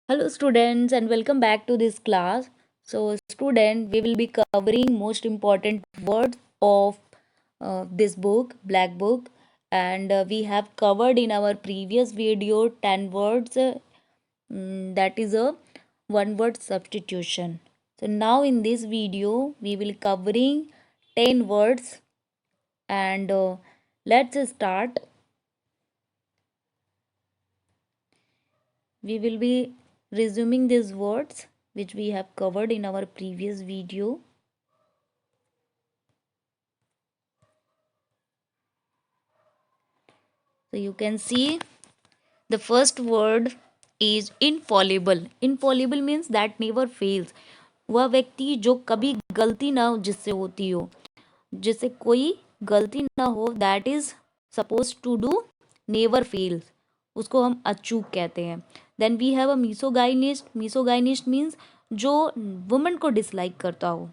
Hello students and welcome back to this class. So student, we will be covering most important words of this book, Black Book, and we have covered in our previous video 10 words, that is a one word substitution. So now in this video we will covering 10 words and let's start. We will be resuming these words which we have covered in our previous video. So you can see the first word is infallible. Infallible means that never fails. वह व्यक्ति जो कभी गलती ना जिससे होती हो, जिससे कोई गलती ना हो, that is suppose to do never fails, उसको हम अचूक कहते हैं. Then we have a misogynist. Misogynist means जो वुमन को डिसलाइक करता हो.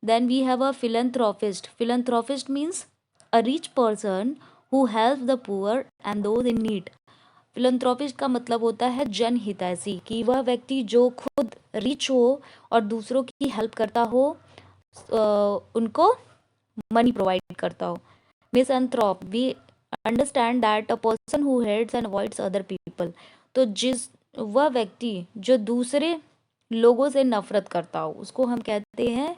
Then we have a philanthropist. Philanthropist means a rich person who help the poor and those in need. Philanthropist का मतलब होता है जन हितैषी, कि वह व्यक्ति जो खुद रिच हो और दूसरों की हेल्प करता हो, उनको मनी प्रोवाइड करता हो. Misanthrope, we understand that a person who hates and avoids other people. तो जिस वह व्यक्ति जो दूसरे लोगों से नफरत करता हो, उसको हम कहते हैं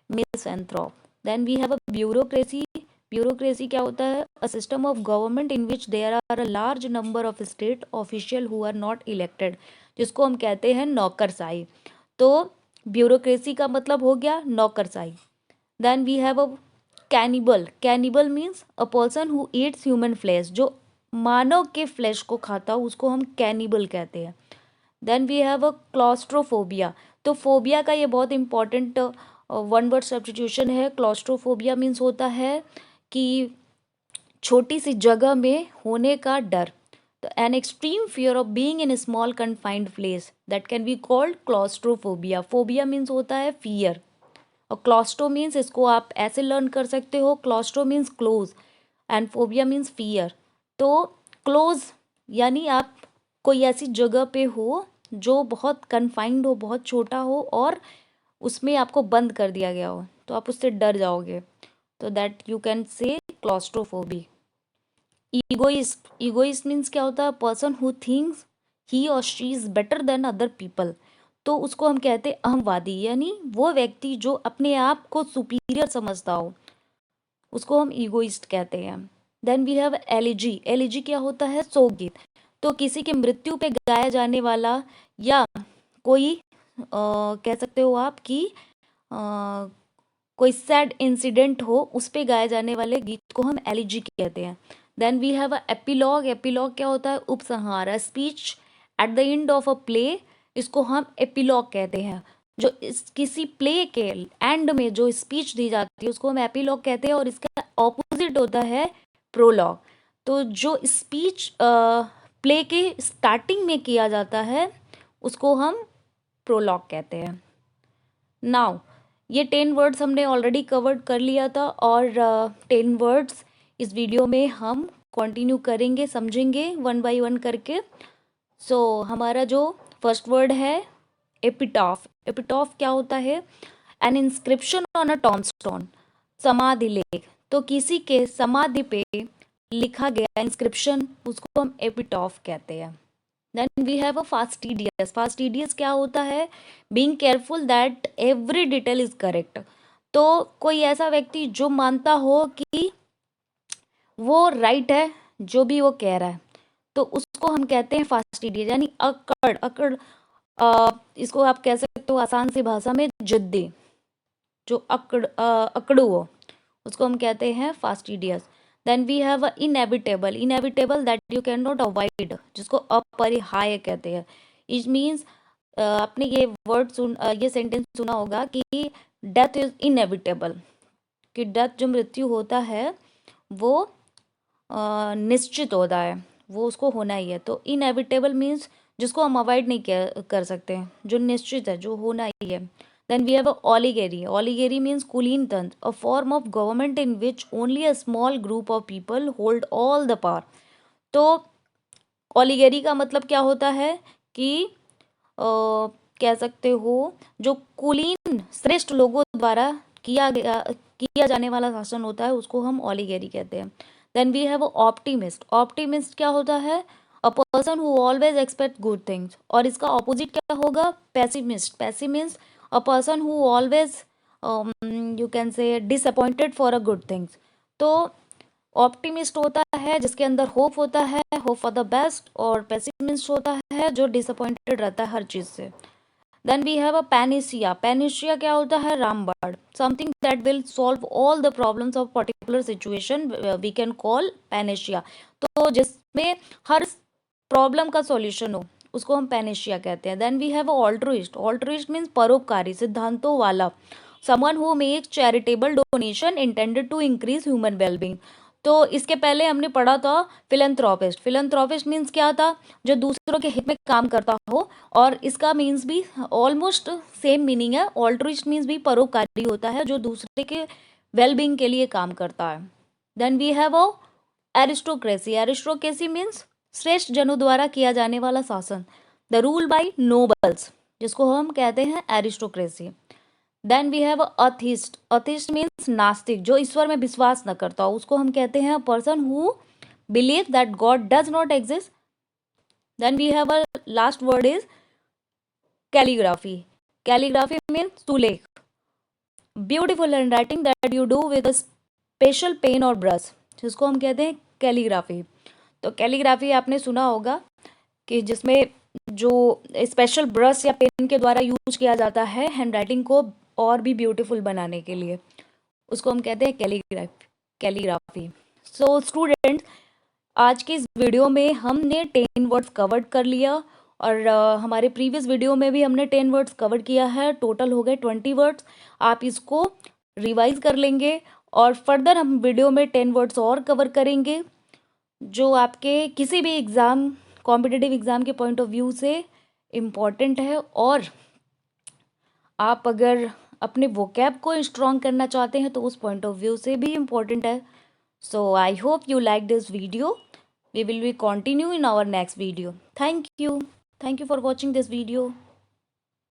misanthrope. Then we have a bureaucracy. Bureaucracy क्या होता है? A system of government in which there are a large number of state official who are not elected, जिसको हम कहते हैं नौकरशाही. तो ब्यूरोक्रेसी का मतलब हो गया नौकरशाही. Then we have a cannibal. Cannibal means a person who eats human flesh, जो मानव के फ्लैश को खाता हो, उसको हम कैनिबल कहते हैं. Then we have a claustrophobia. तो फोबिया का ये बहुत इंपॉर्टेंट वन वर्ड सब्स्टिट्यूशन है. क्लॉस्ट्रोफोबिया मीन्स होता है कि छोटी सी जगह में होने का डर. तो an extreme fear of being in small confined place, that can be called claustrophobia. Phobia means होता है फियर, और क्लॉस्ट्रो मीन्स, इसको आप ऐसे लर्न कर सकते हो, claustro means close and phobia means fear. तो क्लोज यानी आप कोई ऐसी जगह पे हो जो बहुत कन्फाइंड हो, बहुत छोटा हो, और उसमें आपको बंद कर दिया गया हो, तो आप उससे डर जाओगे. तो दैट यू कैन से क्लॉस्ट्रोफोबी. ईगोइस्ट. ईगोइस्ट मीन्स क्या होता है? पर्सन हु थिंक्स ही और she is better than other people. तो उसको हम कहते हैं अहमवादी, यानी वो व्यक्ति जो अपने आप को सुपीरियर समझता हो, उसको हम ईगोइस्ट कहते हैं. Then we have elegy. Elegy क्या होता है? शोकगीत. तो किसी के मृत्यु पे गाया जाने वाला, या कोई कह सकते हो आप कि कोई सैड इंसिडेंट हो, उस पे गाए जाने वाले गीत को हम एलिजी कहते हैं. Then we have a epilogue. Epilogue क्या होता है? उपसंहार. Speech at the end of a play, इसको हम एपिलॉग कहते हैं. जो इस किसी प्ले के एंड में जो स्पीच दी जाती है, उसको हम एपिलॉग कहते हैं, और इसका ऑपोजिट होता है प्रोलॉग. तो जो स्पीच प्ले के स्टार्टिंग में किया जाता है, उसको हम प्रोलॉग कहते हैं. नाउ ये 10 वर्ड्स हमने ऑलरेडी कवर्ड कर लिया था, और 10 वर्ड्स इस वीडियो में हम कंटिन्यू करेंगे, समझेंगे वन बाय वन करके. सो हमारा जो फर्स्ट वर्ड है एपिटॉफ. एपिटॉफ क्या होता है? An inscription on a tombstone. समाधि लेख. तो किसी के समाधि पे लिखा गया इंस्क्रिप्शन, उसको हम एपिटॉफ कहते हैं. Then we have a fastidious. Fastidious क्या होता है? Being careful that every detail is correct. तो कोई ऐसा व्यक्ति जो मानता हो कि वो राइट है जो भी वो कह रहा है, तो उसको हम कहते हैं फास्टिडियस, यानी अकड़. अकड़ इसको आप कह सकते हो आसान सी भाषा में जिद्दी. जो अकड़ू हो, उसको हम कहते हैं fastidious. Then we have inevitable. Inevitable that you cannot avoid, जिसको अपरिहार्य कहते हैं. इट मीन्स आपने ये वर्ड ये सेंटेंस सुना होगा कि डेथ इज इनएविटेबल, कि डेथ जो मृत्यु होता है वो निश्चित होता है, वो उसको होना ही है. तो इनएविटेबल मीन्स जिसको हम अवॉइड नहीं कर सकते, जो निश्चित है, जो होना ही है. Then we have a oligary. Oligary means कुलीन तंत्र, a form of government in which only a small group of people hold all the power. तो ओलिगेरी का मतलब क्या होता है? कि कह सकते हो जो कुलीन श्रेष्ठ लोगों द्वारा किया जाने वाला शासन होता है उसको हम ओलिगेरी कहते हैं। Then we have optimist. Optimist क्या होता है? A person who always expect good things. और इसका ऑपोजिट क्या होगा? Pessimist. Pessimist a person who always you can say disappointed for a good things. तो ऑप्टिमिस्ट होता है जिसके अंदर होप होता है, होप फॉर द बेस्ट, और पेसिमिस्ट होता है जो डिसअपॉइंटेड रहता है हर चीज़ से। Then we have a panacea. Panacea क्या होता है? रामबाण। Something that will solve all the problems of particular situation we can call panacea. तो जिसमें हर प्रॉब्लम का सॉल्यूशन हो उसको हम पैनिसिया कहते हैं। Then we have altruist. Altruist means परोपकारी, सिद्धांतों वाला। Someone who make charitable donation intended to increase human wellbeing. तो इसके पहले हमने पढ़ा था फिलैंथ्रोपिस्ट। फिलैंथ्रोपिस्ट मीन्स क्या था? जो दूसरों के हित में काम करता हो। और इसका मीन्स भी ऑलमोस्ट सेम मीनिंग है। ऑल्ट्रुइस्ट मीन्स भी परोपकारी होता है जो दूसरे के वेलबींग के लिए काम करता है। Then we have a aristocracy. Aristocracy means श्रेष्ठ जनों द्वारा किया जाने वाला शासन, द रूल बाय नोबल्स, जिसको हम कहते हैं aristocracy. Then we have atheist. Atheist means नास्तिक, जो ईश्वर में विश्वास न करता हो उसको हम कहते हैं person who believe that God does not exist. Then we have a last word is calligraphy. Calligraphy means सुलेख, beautiful hand writing that you do with a special pen और ब्रश, जिसको हम कहते हैं कैलीग्राफी। तो कैलीग्राफी आपने सुना होगा कि जिसमें जो स्पेशल ब्रश या पेन के द्वारा यूज किया जाता है हैंड राइटिंग को और भी ब्यूटीफुल बनाने के लिए, उसको हम कहते हैं कैलीग्राफी। सो स्टूडेंट्स, आज की इस वीडियो में हमने 10 वर्ड्स कवर कर लिया, और हमारे प्रीवियस वीडियो में भी हमने 10 वर्ड्स कवर किया है। टोटल हो गए 20 वर्ड्स। आप इसको रिवाइज कर लेंगे और फर्दर हम वीडियो में 10 वर्ड्स और कवर करेंगे जो आपके किसी भी एग्ज़ाम, कॉम्पिटिटिव एग्ज़ाम के पॉइंट ऑफ व्यू से इम्पॉर्टेंट है। और आप अगर अपने वोकैब को स्ट्रॉन्ग करना चाहते हैं तो उस पॉइंट ऑफ व्यू से भी इम्पॉर्टेंट है। So I hope you like this video. We will be continue in our next video. Thank you. Thank you for watching this video.